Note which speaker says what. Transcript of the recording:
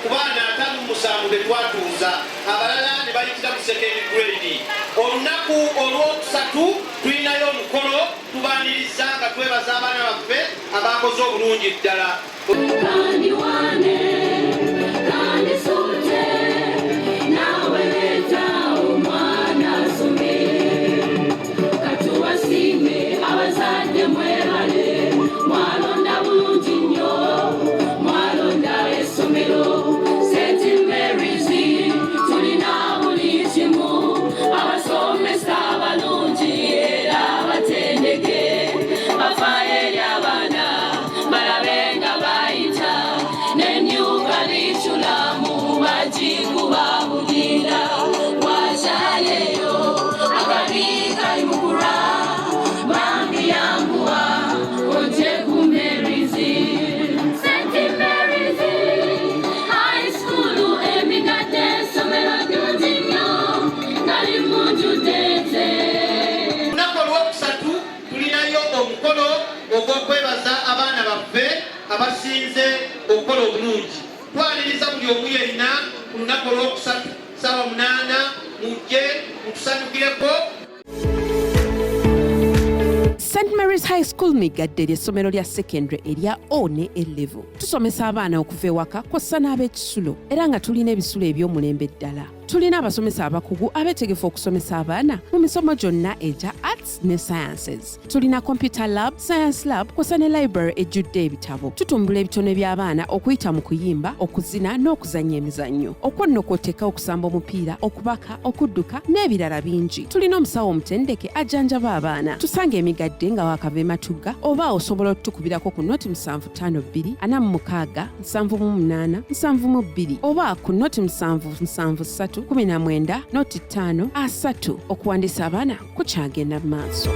Speaker 1: ku baana 57 be twatuuza abalala ne bayitira mu second grade. Olunaku olwokusatu tulinayo omukolo tubaaniriza nga twebaza abaana baffe abakoze obulungi ddala. Okwebaza abaana baffe abasinze okukola obulungi. Twaniriza buli omu yenna ku lunaku olwokusatu ssaawa 8 mujje mutusanyukireko.
Speaker 2: St. Mary's High School Migadde ly'essomero lya secondary erya O ne A-level. Tusomesa abaana okuva ewaka kw'ossa n'ab'ekisulo era nga tulina ebisulo eby'omulembe ddala. Tulina abasomesa abakugu abeetegefu okusomesa abaana mu misomo gyonna egya arts ne sciences. Tulina computer lab, science lab kw'ossa ne library ejjudde ebitabo. Tutumbula ebitone by'abaana okuyita mu kuyimba, okuzina n'okuzannya emizannyo, okwennokooteka okusamba omupiira, okubaka, okudduka n'ebirala bingi. Tulina omusawo omutendeke ajjanjaba abaana. Tusanga Emigadde nga waakava Matugga oba osobola otutukubirako ku noti 752 46 78 72 oba ku noti 773 19 noti 5 3 okuwandiisa abaana kukyagenda mu maaso.